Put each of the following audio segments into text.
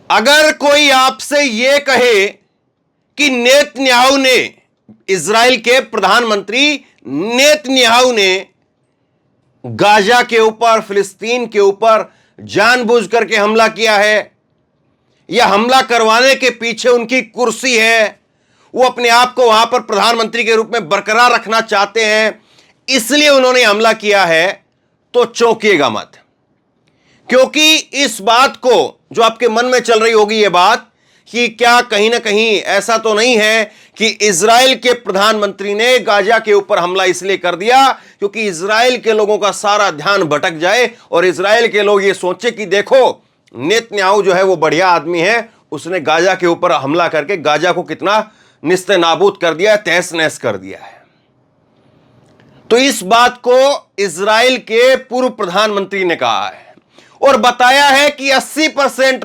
अगर कोई आपसे यह कहे कि नेतन्याहू ने, इजराइल के प्रधानमंत्री नेतन्याहू ने गाजा के ऊपर, फिलिस्तीन के ऊपर जानबूझ करके हमला किया है, या हमला करवाने के पीछे उनकी कुर्सी है, वो अपने आप को वहां पर प्रधानमंत्री के रूप में बरकरार रखना चाहते हैं, इसलिए उन्होंने हमला किया है, तो चौंकिएगा मत। क्योंकि इस बात को, जो आपके मन में चल रही होगी यह बात, कि क्या कहीं ना कहीं ऐसा तो नहीं है कि इजराइल के प्रधानमंत्री ने गाजा के ऊपर हमला इसलिए कर दिया क्योंकि इजराइल के लोगों का सारा ध्यान भटक जाए और इजराइल के लोग ये सोचे कि देखो नेतन्याहू जो है वो बढ़िया आदमी है, उसने गाजा के ऊपर हमला करके गाजा को कितना निस्ते नाबूद कर दिया है, तहस नहस कर दिया है। तो इस बात को इजराइल के पूर्व प्रधानमंत्री ने कहा है और बताया है कि 80%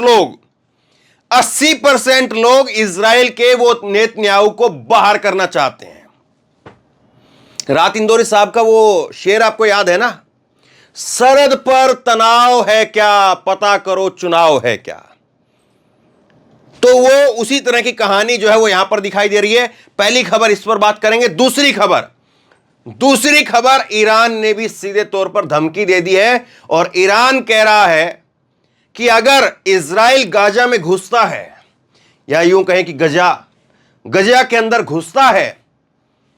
लोग इजराइल के वो नेतन्याहू को बाहर करना चाहते हैं। रात इंदौरी साहब का वो शेर आपको याद है ना, सरहद पर तनाव है क्या, पता करो चुनाव है क्या। तो वो उसी तरह की कहानी जो है वो यहां पर दिखाई दे रही है। पहली खबर, इस पर बात करेंगे। दूसरी खबर, ईरान ने भी सीधे तौर पर धमकी दे दी है और ईरान कह रहा है कि अगर इजराइल गाजा में घुसता है, या यूं कहें कि गजा के अंदर घुसता है,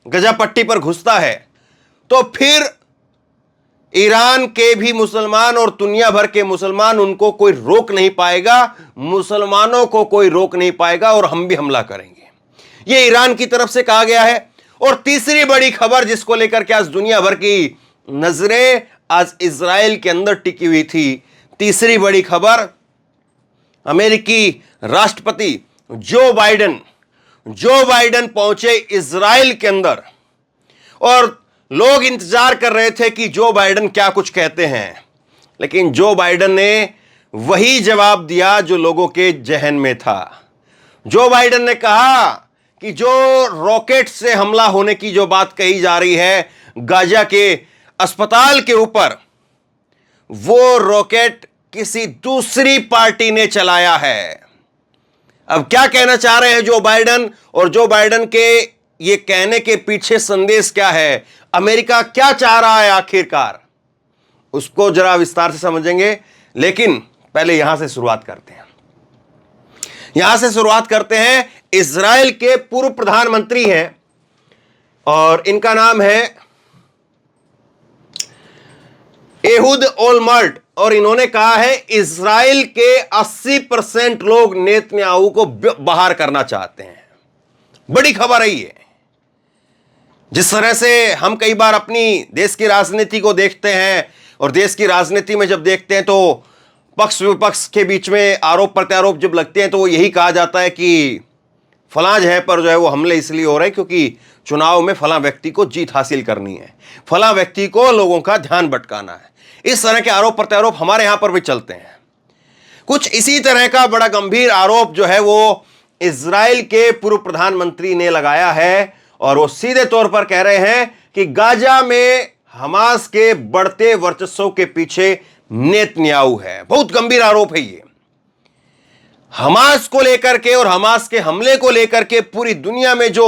गजा पट्टी पर घुसता है, तो फिर ईरान के भी मुसलमान और दुनिया भर के मुसलमान, उनको कोई रोक नहीं पाएगा, मुसलमानों को कोई रोक नहीं पाएगा और हम भी हमला करेंगे। यह ईरान की तरफ से कहा गया है। और तीसरी बड़ी खबर जिसको लेकर के आज दुनिया भर की नजरें आज इजराइल के अंदर टिकी हुई थी, तीसरी बड़ी खबर, अमेरिकी राष्ट्रपति जो बाइडेन पहुंचे इजराइल के अंदर और लोग इंतजार कर रहे थे कि जो बाइडेन क्या कुछ कहते हैं, लेकिन जो बाइडेन ने वही जवाब दिया जो लोगों के जहन में था। जो बाइडेन ने कहा कि जो रॉकेट से हमला होने की जो बात कही जा रही है गाजा के अस्पताल के ऊपर, वो रॉकेट किसी दूसरी पार्टी ने चलाया है। अब क्या कहना चाह रहे हैं जो बाइडेन, और जो बाइडेन के ये कहने के पीछे संदेश क्या है, अमेरिका क्या चाह रहा है आखिरकार, उसको जरा विस्तार से समझेंगे। लेकिन पहले यहां से शुरुआत करते हैं। इजराइल के पूर्व प्रधानमंत्री हैं और इनका नाम है एहुद ओलमर्ट, और इन्होंने कहा है इजराइल के 80% लोग नेतन्याहू को बाहर करना चाहते हैं। बड़ी खबर है ये। जिस तरह से हम कई बार अपनी देश की राजनीति को देखते हैं और देश की राजनीति में जब देखते हैं तो पक्ष विपक्ष के बीच में आरोप प्रत्यारोप जब लगते हैं तो वो यही कहा जाता है कि फलां जगह पर जो है वो हमले इसलिए हो रहे हैं क्योंकि चुनाव में फलां व्यक्ति को जीत हासिल करनी है, फलां व्यक्ति को लोगों का ध्यान भटकाना है। इस तरह के आरोप प्रत्यारोप हमारे यहां पर भी चलते हैं। कुछ इसी तरह का बड़ा गंभीर आरोप जो है वो इजराइल के पूर्व प्रधानमंत्री ने लगाया है और वो सीधे तौर पर कह रहे हैं कि गाजा में हमास के बढ़ते वर्चस्व के पीछे नेतन्याहू है। बहुत गंभीर आरोप है ये। हमास को लेकर के और हमास के हमले को लेकर के पूरी दुनिया में जो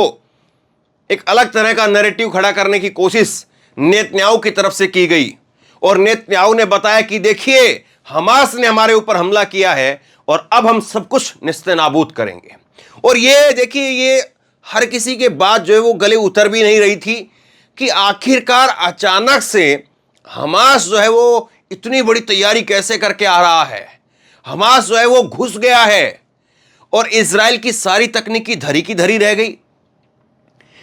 एक अलग तरह का नैरेटिव खड़ा करने की कोशिश नेतन्याहू की तरफ से की गई, और नेतन्याहू ने बताया कि देखिए हमास ने हमारे ऊपर हमला किया है और अब हम सब कुछ निस्तेनाबूद करेंगे। और ये देखिए, ये हर किसी के बात जो है वो गले उतर भी नहीं रही थी कि आखिरकार अचानक से हमास जो है वो इतनी बड़ी तैयारी कैसे करके आ रहा है। हमास जो है वो घुस गया है और इजराइल की सारी तकनीकी धरी की धरी रह गई।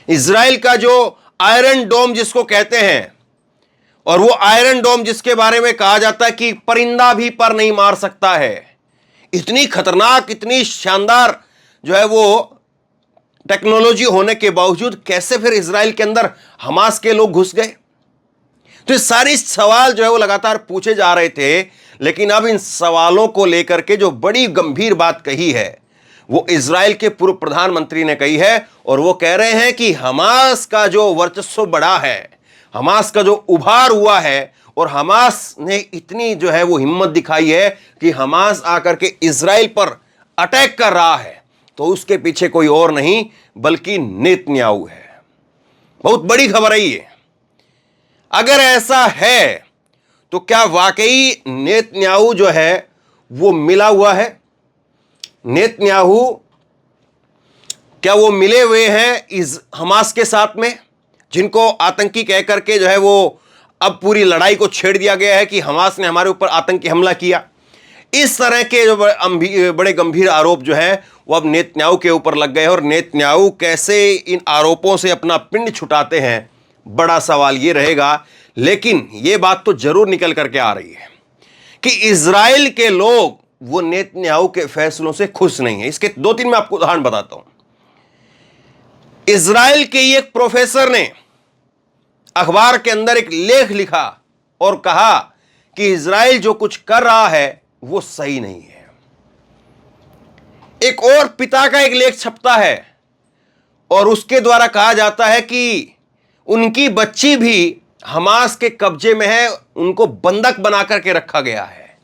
इजराइल का जो आयरन डोम जिसको कहते हैं, और वो आयरन डोम जिसके बारे में कहा जाता है कि परिंदा भी पर नहीं मार सकता है, इतनी खतरनाक, इतनी शानदार जो है वो टेक्नोलॉजी होने के बावजूद कैसे फिर इजराइल के अंदर हमास के लोग घुस गए। तो ये सारे सवाल जो है वो लगातार पूछे जा रहे थे, लेकिन अब इन सवालों को लेकर के जो बड़ी गंभीर बात कही है वो इजराइल के पूर्व प्रधानमंत्री ने कही है, और वो कह रहे हैं कि हमास का जो वर्चस्व बढ़ा है, हमास का जो उभार हुआ है, और हमास ने इतनी जो है वो हिम्मत दिखाई है कि हमास आकर के इजराइल पर अटैक कर रहा है तो उसके पीछे कोई और नहीं बल्कि नेतन्याहू है। बहुत बड़ी खबर है ये। अगर ऐसा है तो क्या वाकई नेतन्याहू जो है वो मिला हुआ है? नेतन्याहू क्या वो मिले हुए हैं इस हमास के साथ में, जिनको आतंकी कह करके जो है वो अब पूरी लड़ाई को छेड़ दिया गया है कि हमास ने हमारे ऊपर आतंकी हमला किया? इस तरह के जो बड़े गंभीर आरोप जो है वो अब नेतन्याहू के ऊपर लग गए। और नेतन्याहू कैसे इन आरोपों से अपना पिंड छुटाते हैं, बड़ा सवाल ये रहेगा। लेकिन ये बात तो जरूर निकल करके आ रही है कि इजराइल के लोग वो नेतन्याहू के फैसलों से खुश नहीं है। इसके 2-3 मैं आपको उदाहरण बताता हूं। इजराइल के एक प्रोफेसर ने अखबार के अंदर एक लेख लिखा और कहा कि इजराइल जो कुछ कर रहा है वो सही नहीं है। एक और पिता का एक लेख छपता है और उसके द्वारा कहा जाता है कि उनकी बच्ची भी हमास के कब्जे में है, उनको बंधक बना करके रखा गया है।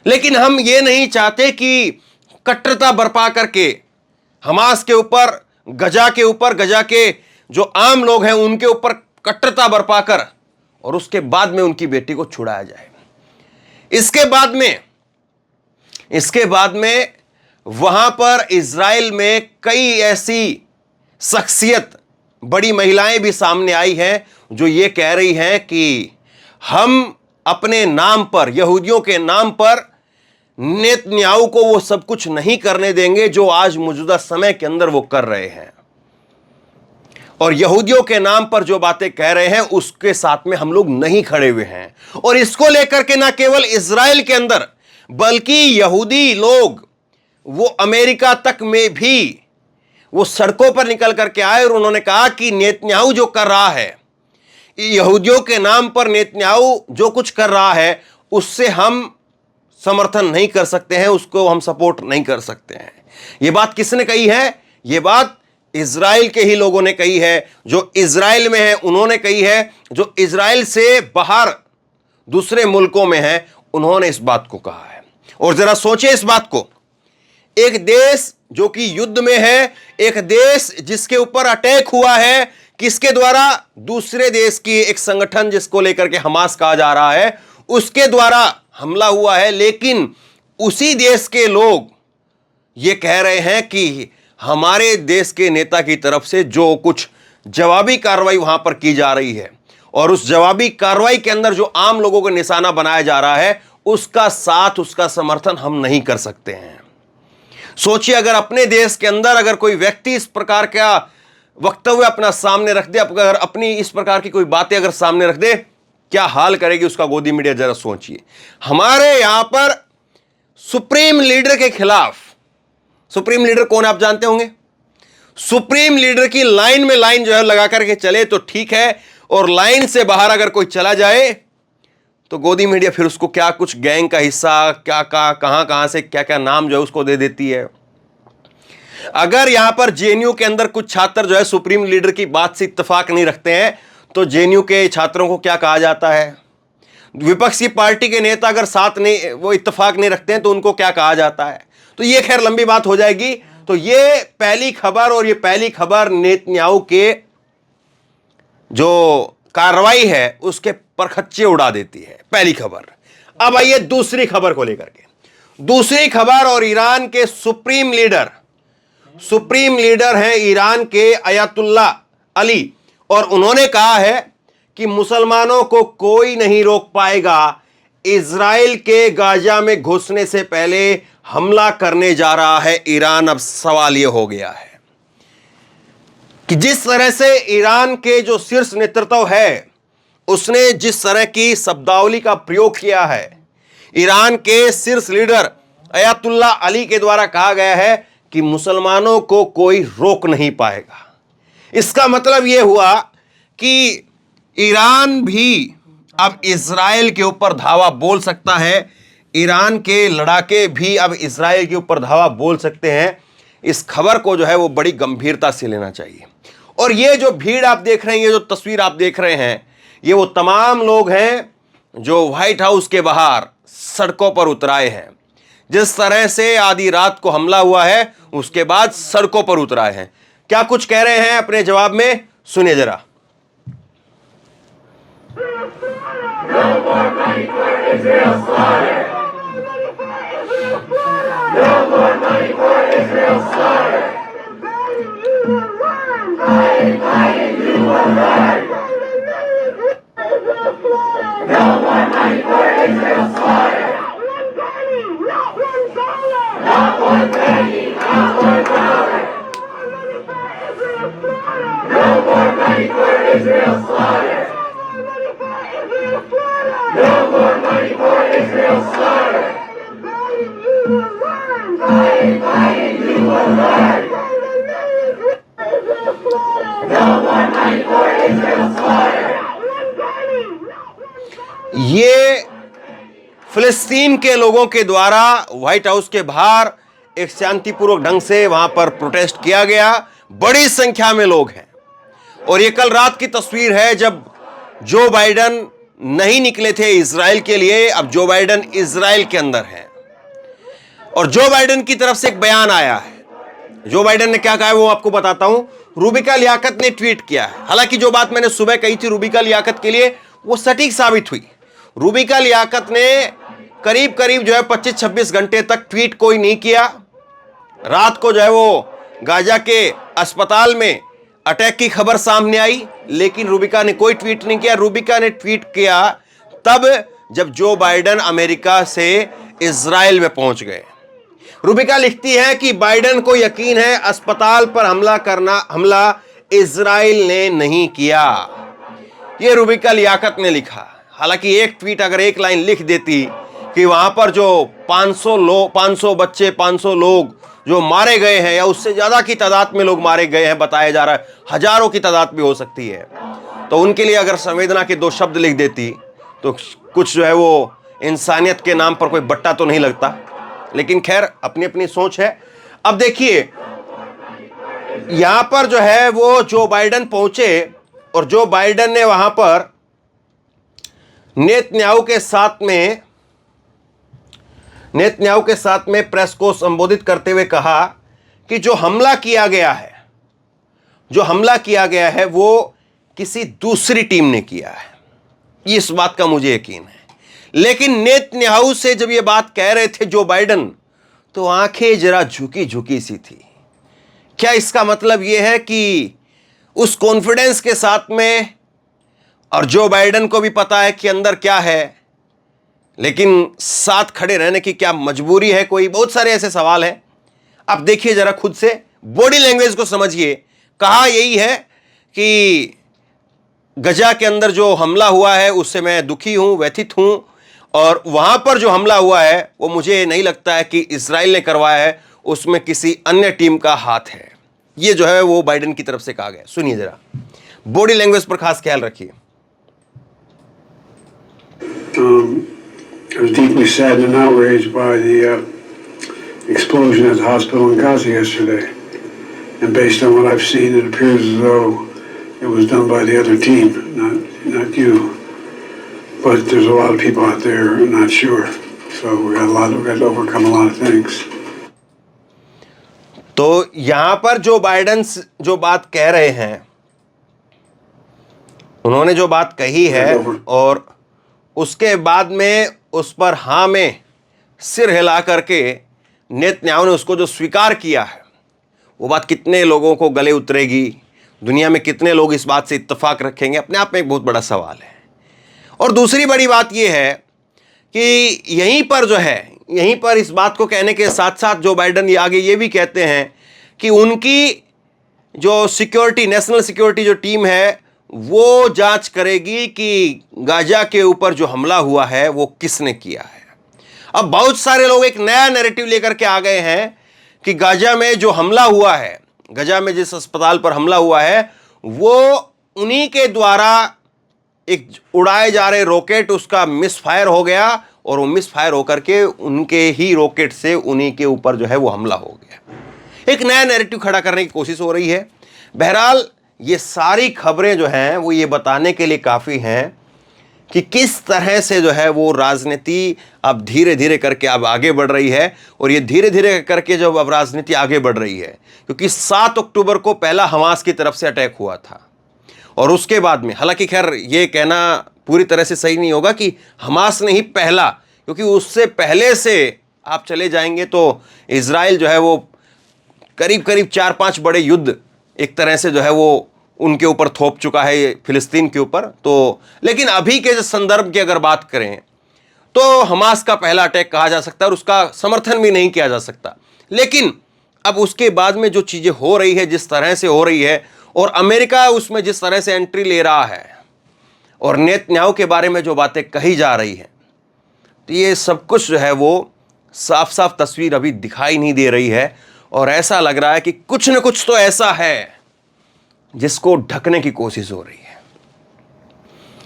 लेकिन हम ये नहीं चाहते कि कट्टरता बरपा करके हमास के ऊपर, गजा के ऊपर, गजा के जो आम लोग हैं उनके ऊपर कट्टरता बरपा कर और उसके बाद में उनकी बेटी को छुड़ाया जाए। इसके बाद में वहां पर इजराइल में कई ऐसी शख्सियत, बड़ी महिलाएं भी सामने आई हैं जो ये कह रही हैं कि हम अपने नाम पर, यहूदियों के नाम पर नेतन्याहू को वो सब कुछ नहीं करने देंगे जो आज मौजूदा समय के अंदर वो कर रहे हैं। और यहूदियों के नाम पर जो बातें कह रहे हैं उसके साथ में हम लोग नहीं खड़े हुए हैं। और इसको लेकर के ना केवल इजराइल के अंदर बल्कि यहूदी लोग वो अमेरिका तक में भी वो सड़कों पर निकल करके आए और उन्होंने कहा कि नेतन्याहू जो कर रहा है, यहूदियों के नाम पर नेतन्याहू जो कुछ कर रहा है उससे हम समर्थन नहीं कर सकते हैं, उसको हम सपोर्ट नहीं कर सकते हैं। यह बात किसने कही है? यह बात इजराइल के ही लोगों ने कही है, जो इजराइल में है उन्होंने कही है, जो इजराइल से बाहर दूसरे मुल्कों में है उन्होंने इस बात को कहा है। और जरा सोचिए इस बात को, एक देश जो कि युद्ध में है, एक देश जिसके ऊपर अटैक हुआ है, किसके द्वारा? दूसरे देश की एक संगठन जिसको लेकर के हमास कहा जा रहा है, उसके द्वारा हमला हुआ है। लेकिन उसी देश के लोग ये कह रहे हैं कि हमारे देश के नेता की तरफ से जो कुछ जवाबी कार्रवाई वहां पर की जा रही है और उस जवाबी कार्रवाई के अंदर जो आम लोगों को निशाना बनाया जा रहा है उसका साथ, उसका समर्थन हम नहीं कर सकते हैं। सोचिए अगर अपने देश के अंदर अगर कोई व्यक्ति इस प्रकार का वक्तव्य अपना सामने रख दे, अगर अपनी इस प्रकार की कोई बातें अगर सामने रख दे, क्या हाल करेगी उसका गोदी मीडिया? जरा सोचिए। हमारे यहां पर सुप्रीम लीडर के खिलाफ, सुप्रीम लीडर कौन आप जानते होंगे? सुप्रीम लीडर की लाइन में लाइन जो है लगा करके चले तो ठीक है, और लाइन से बाहर अगर कोई चला जाए तो गोदी मीडिया फिर उसको क्या कुछ गैंग का हिस्सा, क्या कहां से क्या क्या नाम जो है उसको दे देती है। अगर यहां पर जेएनयू के अंदर कुछ छात्र जो है सुप्रीम लीडर की बात से इत्तेफाक नहीं रखते हैं तो जेएनयू के छात्रों को क्या कहा जाता है? विपक्षी पार्टी के नेता अगर साथ नहीं, वो इत्तेफाक नहीं रखते हैं तो उनको क्या कहा जाता है? तो ये खैर लंबी बात हो जाएगी। तो ये पहली खबर, और ये पहली खबर नेतन्याहू के जो कार्रवाई है उसके परखच्चे उड़ा देती है, पहली खबर। अब आइए दूसरी खबर को लेकर के। दूसरी खबर, और ईरान के सुप्रीम लीडर हैं ईरान के अयातुल्ला अली, और उन्होंने कहा है कि मुसलमानों को कोई नहीं रोक पाएगा, इजराइल के गाजा में घुसने से पहले हमला करने जा रहा है ईरान। अब सवाल यह हो गया है कि जिस तरह से ईरान के जो शीर्ष नेतृत्व है उसने जिस तरह की शब्दावली का प्रयोग किया है, ईरान के शीर्ष लीडर अयातुल्ला अली के द्वारा कहा गया है कि मुसलमानों को कोई रोक नहीं पाएगा। इसका मतलब यह हुआ कि ईरान भी अब इजराइल के ऊपर धावा बोल सकता है, ईरान के लड़ाके भी अब इजराइल के ऊपर धावा बोल सकते हैं। इस खबर को जो है वो बड़ी गंभीरता से लेना चाहिए। और ये जो भीड़ आप देख रहे हैं, ये जो तस्वीर आप देख रहे हैं, ये वो तमाम लोग हैं जो व्हाइट हाउस के बाहर सड़कों पर उतराए हैं, जिस तरह से आधी रात को हमला हुआ है, उसके बाद सड़कों पर उतर आए हैं। क्या कुछ कह रहे हैं अपने जवाब में, सुनिए जरा। ये फिलिस्तीन के लोगों के द्वारा व्हाइट हाउस के बाहर एक शांतिपूर्वक ढंग से वहां पर प्रोटेस्ट किया गया। बड़ी संख्या में लोग हैं। और ये कल रात की तस्वीर है जब जो बाइडन नहीं निकले थे इजराइल के लिए, अब जो बाइडन इजराइल के अंदर है। और जो बाइडन की तरफ से एक बयान आया है। जो बाइडन ने क्या कहा है वो आपको बताता हूं। रूबिका लियाकत ने ट्वीट किया है। हालांकि जो बात मैंने सुबह कही थी रूबिका लियाकत के लिए, वो सटीक साबित हुई। रूबिका लियाकत ने करीब करीब जो है 25-26 घंटे तक ट्वीट कोई नहीं किया। रात को जो है वो गाजा के अस्पताल में अटैक की खबर सामने आई, लेकिन रूबिका ने कोई ट्वीट नहीं किया। रूबिका ने ट्वीट किया तब जब जो बाइडन अमेरिका से इजराइल में पहुंच गए। रूबिका लिखती है कि बाइडन को यकीन है अस्पताल पर हमला इजराइल ने नहीं किया। यह रूबिका लियाकत ने लिखा। हालांकि एक ट्वीट अगर एक लाइन लिख देती कि वहां पर जो 500 बच्चे 500 लोग जो मारे गए हैं या उससे ज्यादा की तादाद में लोग मारे गए हैं, बताया जा रहा है हजारों की तादाद भी हो सकती है, तो उनके लिए अगर संवेदना के 2 शब्द लिख देती तो कुछ जो है वो इंसानियत के नाम पर कोई बट्टा तो नहीं लगता। लेकिन खैर अपनी अपनी सोच है। अब देखिए यहां पर जो है वो जो बाइडन पहुंचे और जो बाइडन ने वहां पर नेतन्याहू के साथ में प्रेस को संबोधित करते हुए कहा कि जो हमला किया गया है वो किसी दूसरी टीम ने किया है। इस बात का मुझे यकीन है। लेकिन नेतन्याहू से जब ये बात कह रहे थे जो बाइडन, तो आंखें जरा झुकी सी थी। क्या इसका मतलब यह है कि उस कॉन्फिडेंस के साथ में, और जो बाइडन को भी पता है कि अंदर क्या है, लेकिन साथ खड़े रहने की क्या मजबूरी है कोई? बहुत सारे ऐसे सवाल हैं। आप देखिए जरा खुद से, बॉडी लैंग्वेज को समझिए। कहा यही है कि गजा के अंदर जो हमला हुआ है उससे मैं दुखी हूं, व्यथित हूं, और वहां पर जो हमला हुआ है वो मुझे नहीं लगता है कि इजराइल ने करवाया है, उसमें किसी अन्य टीम का हाथ है। ये जो है वो बाइडन की तरफ से कहा गया। सुनिए जरा, बॉडी लैंग्वेज पर खास ख्याल रखिए। I was deeply saddened and outraged by the explosion at the hospital in Gaza yesterday. And based on what I've seen, it appears as though it was done by the other team, not you. But there's a lot of people out there not sure. So we've got to overcome a lot of things. तो यहां पर जो Biden जो बात कह रहे हैं, उन्होंने जो बात कही है और उसके बाद में उस पर हाँ में सिर हिला करके नेतन्याहू ने उसको जो स्वीकार किया है, वो बात कितने लोगों को गले उतरेगी, दुनिया में कितने लोग इस बात से इत्तेफाक रखेंगे, अपने आप में एक बहुत बड़ा सवाल है। और दूसरी बड़ी बात यह है कि यहीं पर इस बात को कहने के साथ साथ जो बाइडन ये आगे ये भी कहते हैं कि उनकी जो सिक्योरिटी, नेशनल सिक्योरिटी जो टीम है, वो जांच करेगी कि गाजा के ऊपर जो हमला हुआ है वो किसने किया है। अब बहुत सारे लोग एक नया नैरेटिव लेकर के आ गए हैं कि गाजा में जो हमला हुआ है, गाजा में जिस अस्पताल पर हमला हुआ है, वो उन्हीं के द्वारा एक उड़ाए जा रहे रॉकेट, उसका मिसफायर हो गया और वो मिसफायर होकर के उनके ही रॉकेट से उन्हीं के ऊपर जो है वो हमला हो गया। एक नया नैरेटिव खड़ा करने की कोशिश हो रही है। बहरहाल ये सारी खबरें जो हैं वो ये बताने के लिए काफ़ी हैं कि किस तरह से जो है वो राजनीति अब धीरे धीरे करके अब आगे बढ़ रही है। और ये धीरे धीरे करके जब अब राजनीति आगे बढ़ रही है, क्योंकि 7 अक्टूबर को पहला हमास की तरफ से अटैक हुआ था और उसके बाद में, हालांकि खैर ये कहना पूरी तरह से सही नहीं होगा कि हमास ने ही पहला, क्योंकि उससे पहले से आप चले जाएंगे तो इजराइल जो है वो करीब करीब 4-5 बड़े युद्ध एक तरह से जो है वो उनके ऊपर थोप चुका है, फिलिस्तीन के ऊपर। तो लेकिन अभी के जो संदर्भ की अगर बात करें तो हमास का पहला अटैक कहा जा सकता है और उसका समर्थन भी नहीं किया जा सकता। लेकिन अब उसके बाद में जो चीज़ें हो रही है, जिस तरह से हो रही है, और अमेरिका उसमें जिस तरह से एंट्री ले रहा है और नेतन्याहू के बारे में जो बातें कही जा रही हैं, तो ये सब कुछ जो है वो साफ साफ तस्वीर अभी दिखाई नहीं दे रही है। और ऐसा लग रहा है कि कुछ न कुछ तो ऐसा है जिसको ढकने की कोशिश हो रही है।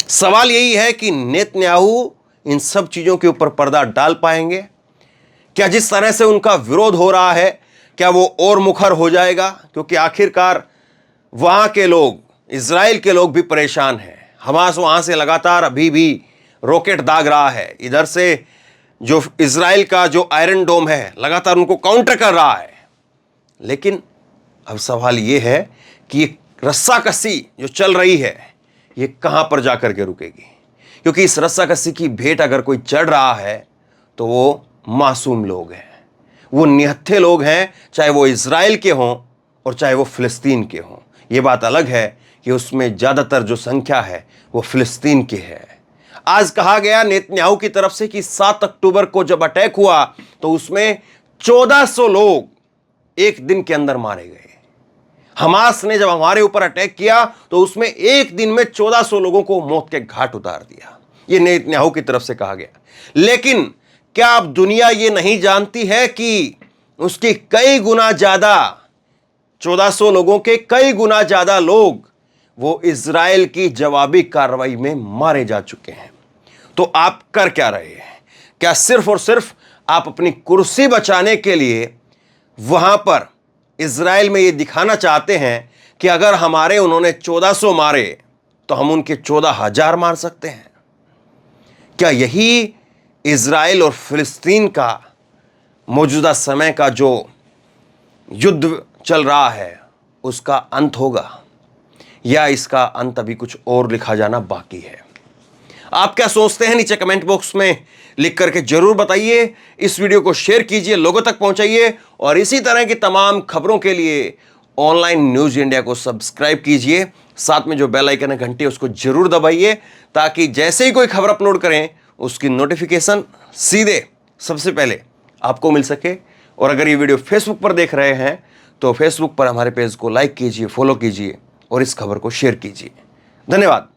सवाल यही है कि नेतन्याहू इन सब चीज़ों के ऊपर पर्दा डाल पाएंगे क्या? जिस तरह से उनका विरोध हो रहा है, क्या वो और मुखर हो जाएगा? क्योंकि आखिरकार वहाँ के लोग, इजराइल के लोग भी परेशान हैं। हमास वहाँ से लगातार अभी भी रॉकेट दाग रहा है। इधर से जो इजराइल का जो आयरन डोम है लगातार उनको काउंटर कर रहा है। लेकिन अब सवाल ये है कि ये रस्साकसी जो चल रही है ये कहाँ पर जाकर के रुकेगी? क्योंकि इस रस्साकसी की भेंट अगर कोई चढ़ रहा है तो वो मासूम लोग हैं, वो निहत्थे लोग हैं, चाहे वो इजराइल के हों और चाहे वो फिलिस्तीन के हों। ये बात अलग है कि उसमें ज़्यादातर जो संख्या है वो फिलिस्तीन की है। आज कहा गया नेतन्याहू की तरफ से कि 7 अक्टूबर को जब अटैक हुआ तो उसमें 1400 लोग एक दिन के अंदर मारे गए। हमास ने जब हमारे ऊपर अटैक किया तो उसमें एक दिन में 1400 लोगों को मौत के घाट उतार दिया। यह नेतन्याहू की तरफ से कहा गया। लेकिन क्या अब दुनिया ये नहीं जानती है कि उसकी कई गुना ज्यादा, 1400 लोगों के कई गुना ज्यादा लोग वो इजराइल की जवाबी कार्रवाई में मारे जा चुके हैं? तो आप कर क्या रहे हैं? क्या सिर्फ और सिर्फ आप अपनी कुर्सी बचाने के लिए वहां पर इजराइल में ये दिखाना चाहते हैं कि अगर हमारे उन्होंने 1400 मारे तो हम उनके 14,000 मार सकते हैं? क्या यही इजराइल और फिलिस्तीन का मौजूदा समय का जो युद्ध चल रहा है उसका अंत होगा, या इसका अंत अभी कुछ और लिखा जाना बाकी है? आप क्या सोचते हैं? नीचे कमेंट बॉक्स में लिख करके जरूर बताइए। इस वीडियो को शेयर कीजिए, लोगों तक पहुंचाइए और इसी तरह की तमाम खबरों के लिए ऑनलाइन न्यूज़ इंडिया को सब्सक्राइब कीजिए। साथ में जो बेल आइकन है, घंटी, उसको जरूर दबाइए ताकि जैसे ही कोई खबर अपलोड करें उसकी नोटिफिकेशन सीधे सबसे पहले आपको मिल सके। और अगर ये वीडियो फेसबुक पर देख रहे हैं तो फेसबुक पर हमारे पेज को लाइक कीजिए, फॉलो कीजिए और इस खबर को शेयर कीजिए। धन्यवाद।